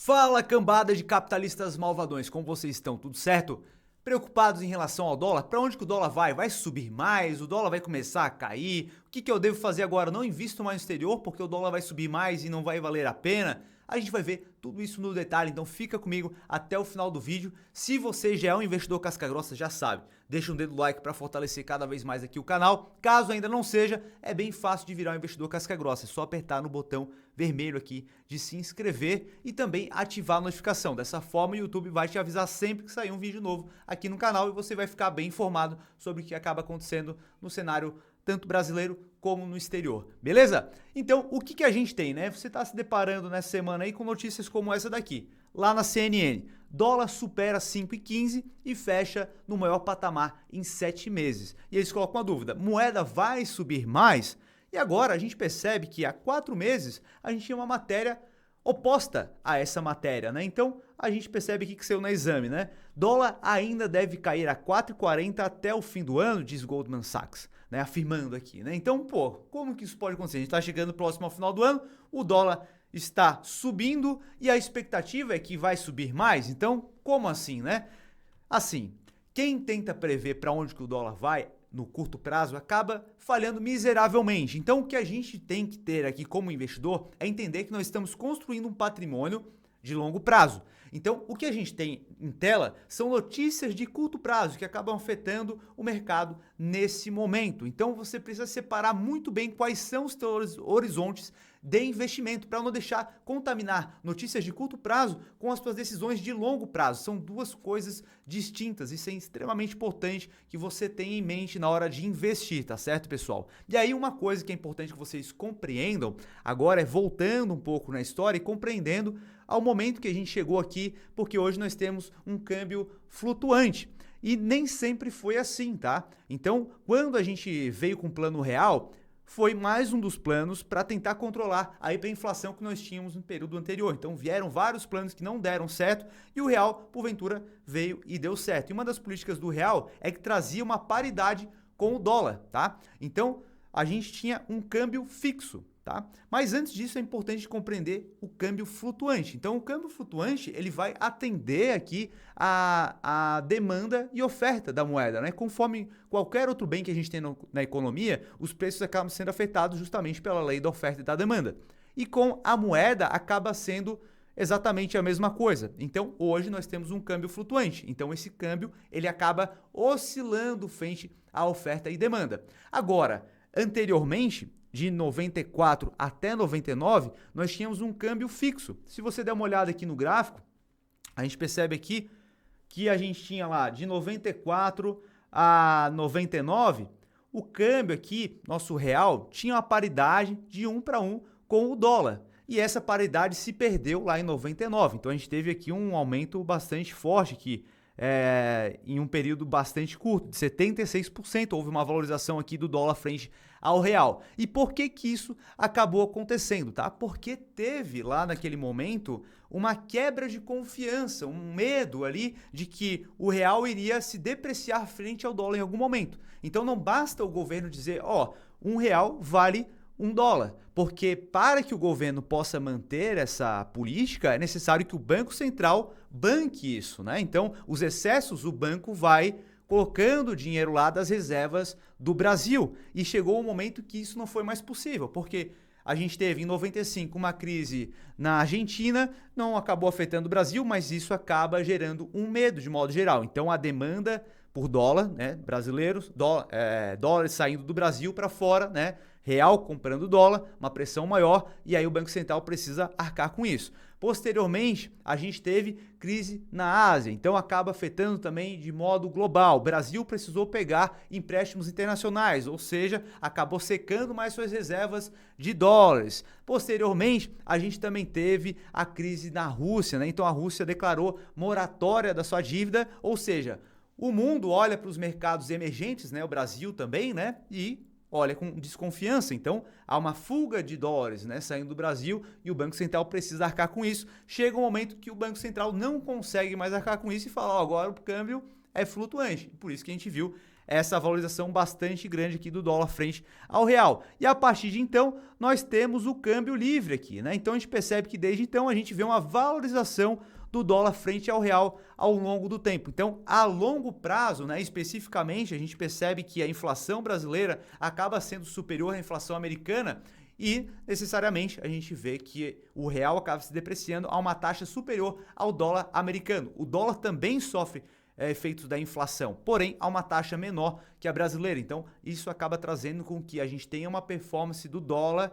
Fala, cambada de capitalistas malvadões, como vocês estão? Tudo certo? Preocupados em relação ao dólar? Para onde que o dólar vai? Vai subir mais? O dólar vai começar a cair? O que eu devo fazer agora? Não invisto mais no exterior porque o dólar vai subir mais e não vai valer a pena? A gente vai ver tudo isso no detalhe, então fica comigo até o final do vídeo. Se você já é um investidor casca-grossa, já sabe, deixa um dedo no like para fortalecer cada vez mais aqui o canal. Caso ainda não seja, é bem fácil de virar um investidor casca-grossa, é só apertar no botão vermelho aqui de se inscrever e também ativar a notificação. Dessa forma o YouTube vai te avisar sempre que sair um vídeo novo aqui no canal e você vai ficar bem informado sobre o que acaba acontecendo no cenário tanto brasileiro como no exterior, beleza? Então, o que a gente tem, né? Você está se deparando nessa semana aí com notícias como essa daqui. Lá na CNN, dólar supera 5,15 e fecha no maior patamar em 7 meses. E eles colocam uma dúvida, moeda vai subir mais? E agora a gente percebe que há 4 meses a gente tinha uma matéria oposta a essa matéria, né? Então a gente percebe aqui que saiu no exame, né? Dólar ainda deve cair a 4,40 até o fim do ano, diz Goldman Sachs, né? Afirmando aqui, né? Então, pô, como que isso pode acontecer? A gente está chegando próximo ao final do ano, o dólar está subindo e a expectativa é que vai subir mais. Então, como assim, né? Assim, quem tenta prever para onde que o dólar vai no curto prazo acaba falhando miseravelmente. Então, o que a gente tem que ter aqui como investidor é entender que nós estamos construindo um patrimônio de longo prazo. Então, o que a gente tem em tela são notícias de curto prazo que acabam afetando o mercado nesse momento. Então, você precisa separar muito bem quais são os seus horizontes de investimento para não deixar contaminar notícias de curto prazo com as suas decisões de longo prazo. São duas coisas distintas. Isso é extremamente importante que você tenha em mente na hora de investir, tá certo, pessoal? E aí uma coisa que é importante que vocês compreendam agora é voltando um pouco na história e compreendendo ao momento que a gente chegou aqui, porque hoje nós temos um câmbio flutuante. E nem sempre foi assim, tá? Então, quando a gente veio com o plano real, foi mais um dos planos para tentar controlar a hiperinflação que nós tínhamos no período anterior. Então vieram vários planos que não deram certo e o real, porventura, veio e deu certo. E uma das políticas do real é que trazia uma paridade com o dólar, tá? Então a gente tinha um câmbio fixo, tá? Mas antes disso é importante compreender o câmbio flutuante. Então o câmbio flutuante ele vai atender aqui a demanda e oferta da moeda, né? Conforme qualquer outro bem que a gente tem na economia, os preços acabam sendo afetados justamente pela lei da oferta e da demanda. E com a moeda acaba sendo exatamente a mesma coisa. Então, hoje nós temos um câmbio flutuante. Então, esse câmbio ele acaba oscilando frente à oferta e demanda. Agora, anteriormente, de 94 até 99, nós tínhamos um câmbio fixo. Se você der uma olhada aqui no gráfico, a gente percebe aqui que a gente tinha lá de 94 a 99, o câmbio aqui, nosso real, tinha uma paridade de 1 para 1 com o dólar. E essa paridade se perdeu lá em 99. Então a gente teve aqui um aumento bastante forte aqui. Em um período bastante curto, de 76%, houve uma valorização aqui do dólar frente ao real. E por que que isso acabou acontecendo, tá? Porque teve lá naquele momento uma quebra de confiança, um medo ali de que o real iria se depreciar frente ao dólar em algum momento. Então não basta o governo dizer, ó, R$1 vale $1, porque para que o governo possa manter essa política é necessário que o Banco Central banque isso, né? Então, os excessos o banco vai colocando dinheiro lá das reservas do Brasil e chegou um momento que isso não foi mais possível, porque a gente teve em 95 uma crise na Argentina, não acabou afetando o Brasil, mas isso acaba gerando um medo de modo geral. Então, a demanda por dólar, né, brasileiros, dólares saindo do Brasil para fora, né, real comprando dólar, uma pressão maior, e aí o Banco Central precisa arcar com isso. Posteriormente, a gente teve crise na Ásia, então acaba afetando também de modo global. O Brasil precisou pegar empréstimos internacionais, ou seja, acabou secando mais suas reservas de dólares. Posteriormente, a gente também teve a crise na Rússia, né? Então a Rússia declarou moratória da sua dívida, ou seja, o mundo olha para os mercados emergentes, né? O Brasil também, né? E olha com desconfiança. Então, há uma fuga de dólares, né, saindo do Brasil e o Banco Central precisa arcar com isso. Chega um momento que o Banco Central não consegue mais arcar com isso e fala, ó, agora o câmbio é flutuante. Por isso que a gente viu essa valorização bastante grande aqui do dólar frente ao real. E a partir de então, nós temos o câmbio livre aqui, né? Então a gente percebe que desde então a gente vê uma valorização do dólar frente ao real ao longo do tempo. Então, a longo prazo, né, especificamente, a gente percebe que a inflação brasileira acaba sendo superior à inflação americana e, necessariamente, a gente vê que o real acaba se depreciando a uma taxa superior ao dólar americano. O dólar também sofre efeitos da inflação, porém a uma taxa menor que a brasileira. Então, isso acaba trazendo com que a gente tenha uma performance do dólar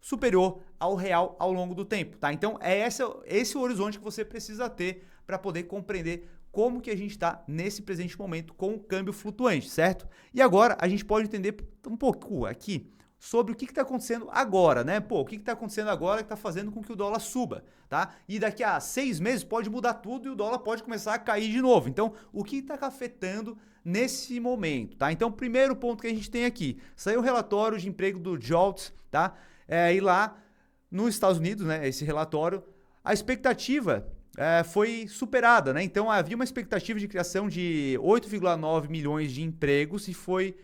superior ao real ao longo do tempo, tá? Então, é esse o horizonte que você precisa ter para poder compreender como que a gente está nesse presente momento com o câmbio flutuante, certo? E agora a gente pode entender um pouco aqui sobre o que está acontecendo agora, né? Pô, o que está acontecendo agora que está fazendo com que o dólar suba, tá? E daqui a 6 meses pode mudar tudo e o dólar pode começar a cair de novo. Então, o que está afetando nesse momento, tá? Então, primeiro ponto que a gente tem aqui, saiu o relatório de emprego do JOLTS, tá? E lá nos Estados Unidos, né, esse relatório, a expectativa foi superada, né? Então, havia uma expectativa de criação de 8,9 milhões de empregos e foi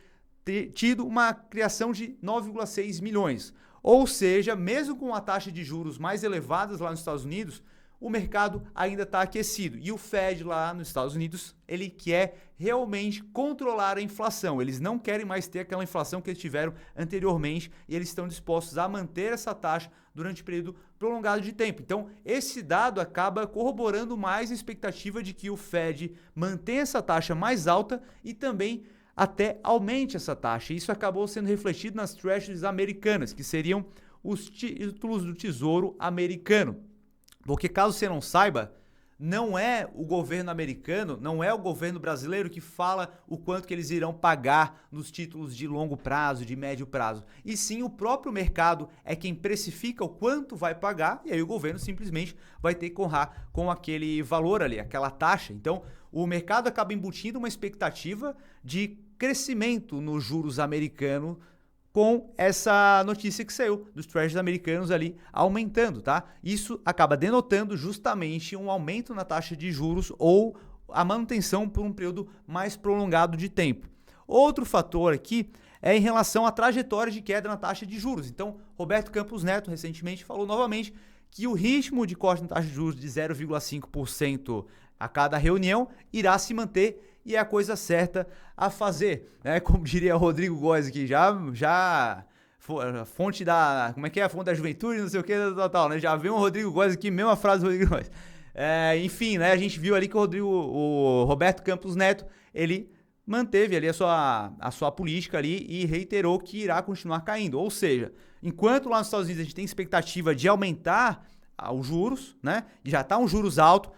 tido uma criação de 9,6 milhões. Ou seja, mesmo com a taxa de juros mais elevadas lá nos Estados Unidos, o mercado ainda está aquecido. E o Fed lá nos Estados Unidos, ele quer realmente controlar a inflação. Eles não querem mais ter aquela inflação que eles tiveram anteriormente e eles estão dispostos a manter essa taxa durante um período prolongado de tempo. Então, esse dado acaba corroborando mais a expectativa de que o Fed mantenha essa taxa mais alta e também até aumente essa taxa. Isso acabou sendo refletido nas treasuries americanas, que seriam os títulos do Tesouro americano. Porque caso você não saiba, não é o governo americano, não é o governo brasileiro que fala o quanto que eles irão pagar nos títulos de longo prazo, de médio prazo. E sim, o próprio mercado é quem precifica o quanto vai pagar e aí o governo simplesmente vai ter que honrar com aquele valor ali, aquela taxa. Então, o mercado acaba embutindo uma expectativa de crescimento nos juros americanos com essa notícia que saiu dos treasuries americanos ali aumentando, tá? Isso acaba denotando justamente um aumento na taxa de juros ou a manutenção por um período mais prolongado de tempo. Outro fator aqui é em relação à trajetória de queda na taxa de juros. Então, Roberto Campos Neto recentemente falou novamente que o ritmo de corte na taxa de juros de 0,5% a cada reunião irá se manter e é a coisa certa a fazer, né? Como diria o Rodrigo Góes aqui, já fonte da, como é que é? A fonte da juventude, não sei o que, tal, né? Já veio um Rodrigo Góes aqui, mesma frase do Rodrigo Góes. Enfim, né? A gente viu ali que o Roberto Campos Neto, ele manteve ali a sua política ali e reiterou que irá continuar caindo. Ou seja, enquanto lá nos Estados Unidos a gente tem expectativa de aumentar os juros, né? E já está um juros alto,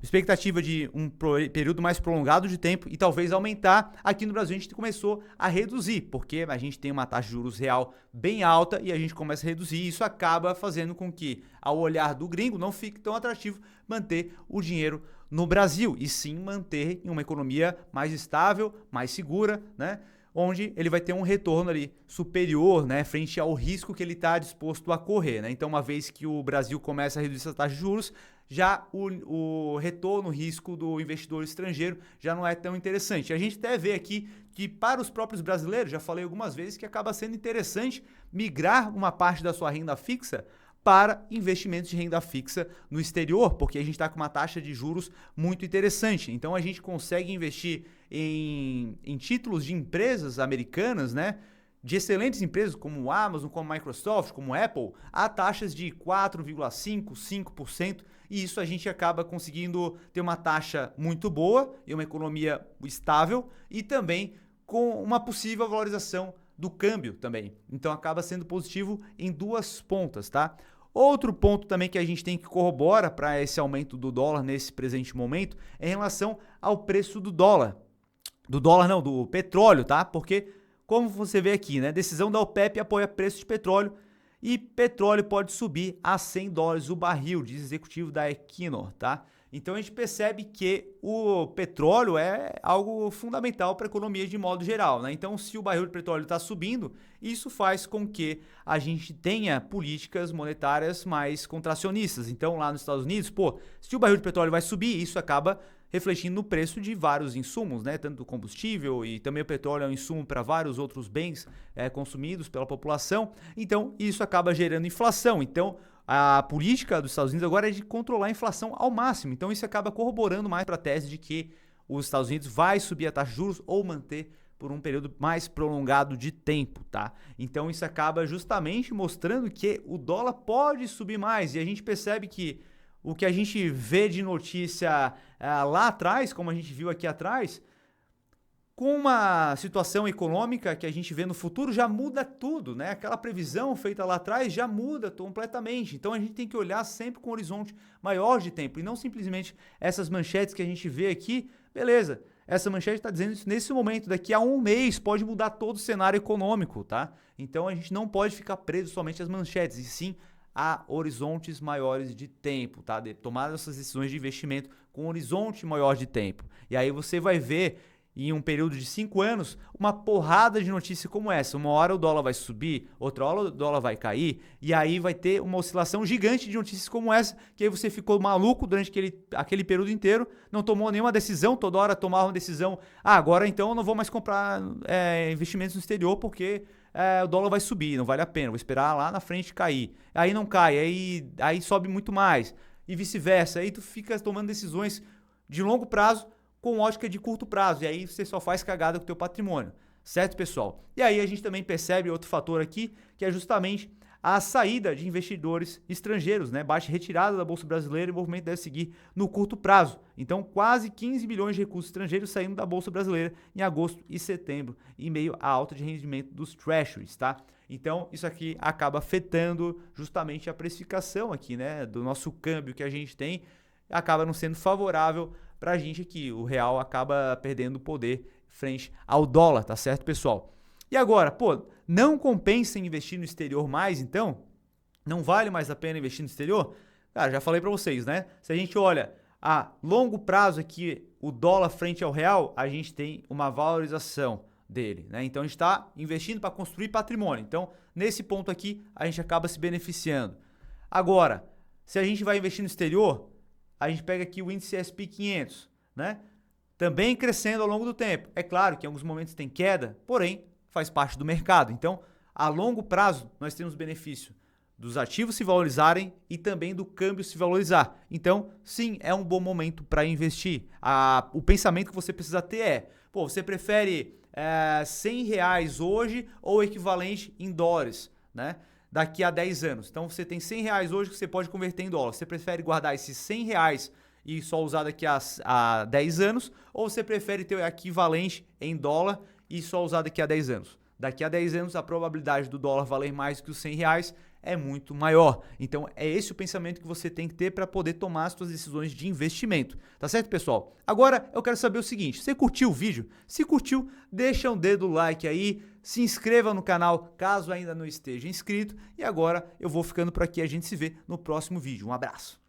expectativa de um período mais prolongado de tempo e talvez aumentar. Aqui no Brasil a gente começou a reduzir, porque a gente tem uma taxa de juros real bem alta e a gente começa a reduzir e isso acaba fazendo com que, ao olhar do gringo, não fique tão atrativo manter o dinheiro no Brasil e sim manter em uma economia mais estável, mais segura, né? Onde ele vai ter um retorno ali superior, né, frente ao risco que ele está disposto a correr, né? Então, uma vez que o Brasil começa a reduzir essa taxa de juros, já o retorno, o risco do investidor estrangeiro já não é tão interessante. A gente até vê aqui que para os próprios brasileiros, já falei algumas vezes, que acaba sendo interessante migrar uma parte da sua renda fixa para investimentos de renda fixa no exterior, porque a gente está com uma taxa de juros muito interessante. Então a gente consegue investir em títulos de empresas americanas, né? De excelentes empresas como Amazon, como Microsoft, como Apple, a taxas de 4,5%, 5%, e isso a gente acaba conseguindo ter uma taxa muito boa e uma economia estável e também com uma possível valorização do câmbio também. Então acaba sendo positivo em duas pontas, tá? Outro ponto também que a gente tem que corroborar para esse aumento do dólar nesse presente momento é em relação ao preço do dólar. Do petróleo, tá? Porque, como você vê aqui, né? Decisão da OPEP apoia preço de petróleo e petróleo pode subir a $100 o barril, diz executivo da Equinor, tá? Então a gente percebe que o petróleo é algo fundamental para a economia de modo geral, né? Então, se o barril de petróleo está subindo, isso faz com que a gente tenha políticas monetárias mais contracionistas. Então, lá nos Estados Unidos, se o barril de petróleo vai subir, isso acaba refletindo no preço de vários insumos, né? Tanto do combustível e também o petróleo é um insumo para vários outros bens consumidos pela população. Então, isso acaba gerando inflação. Então, a política dos Estados Unidos agora é de controlar a inflação ao máximo. Então, isso acaba corroborando mais para a tese de que os Estados Unidos vai subir a taxa de juros ou manter por um período mais prolongado de tempo, tá? Então, isso acaba justamente mostrando que o dólar pode subir mais. E a gente percebe que o que a gente vê de notícia lá atrás, como a gente viu aqui atrás, com uma situação econômica que a gente vê no futuro, já muda tudo, né? Aquela previsão feita lá atrás já muda completamente. Então a gente tem que olhar sempre com um horizonte maior de tempo e não simplesmente essas manchetes que a gente vê aqui. Beleza, essa manchete está dizendo isso nesse momento, daqui a um mês pode mudar todo o cenário econômico, tá? Então a gente não pode ficar preso somente às manchetes, e sim a horizontes maiores de tempo, tá? Tomar essas decisões de investimento com um horizonte maior de tempo. E aí você vai ver em um período de 5 anos uma porrada de notícia como essa. Uma hora o dólar vai subir, outra hora o dólar vai cair, e aí vai ter uma oscilação gigante de notícias como essa, que aí você ficou maluco durante aquele período inteiro, não tomou nenhuma decisão, toda hora tomava uma decisão, agora então eu não vou mais comprar investimentos no exterior porque o dólar vai subir, não vale a pena, vou esperar lá na frente cair. Aí não cai, aí sobe muito mais, e vice-versa. Aí tu fica tomando decisões de longo prazo com ótica de curto prazo, e aí você só faz cagada com o teu patrimônio, certo, pessoal? E aí a gente também percebe outro fator aqui, que é justamente a saída de investidores estrangeiros, né? Baixa retirada da Bolsa Brasileira e o movimento deve seguir no curto prazo. Então, quase 15 bilhões de recursos estrangeiros saindo da Bolsa Brasileira em agosto e setembro, em meio à alta de rendimento dos treasuries, tá? Então, isso aqui acaba afetando justamente a precificação aqui, né? Do nosso câmbio que a gente tem, acaba não sendo favorável para a gente aqui. O real acaba perdendo poder frente ao dólar, tá certo, pessoal? E agora, não compensa investir no exterior mais, então? Não vale mais a pena investir no exterior? Cara, já falei para vocês, né? Se a gente olha a longo prazo aqui, o dólar frente ao real, a gente tem uma valorização dele, né? Então a gente está investindo para construir patrimônio. Então, nesse ponto aqui, a gente acaba se beneficiando. Agora, se a gente vai investir no exterior, a gente pega aqui o índice S&P 500, né? Também crescendo ao longo do tempo. É claro que em alguns momentos tem queda, porém faz parte do mercado. Então, a longo prazo, nós temos benefício dos ativos se valorizarem e também do câmbio se valorizar. Então, sim, é um bom momento para investir. O pensamento que você precisa ter é, você prefere R$100 hoje ou equivalente em dólares, né? Daqui a 10 anos. Então, você tem R$100 hoje que você pode converter em dólar. Você prefere guardar esses R$100 e só usar daqui a 10 anos, ou você prefere ter o equivalente em dólar e só usar daqui a 10 anos? Daqui a 10 anos, a probabilidade do dólar valer mais que os R$100 é muito maior. Então, é esse o pensamento que você tem que ter para poder tomar as suas decisões de investimento. Tá certo, pessoal? Agora, eu quero saber o seguinte, você curtiu o vídeo? Se curtiu, deixa um dedo like aí, se inscreva no canal caso ainda não esteja inscrito. E agora, eu vou ficando por aqui, a gente se vê no próximo vídeo. Um abraço!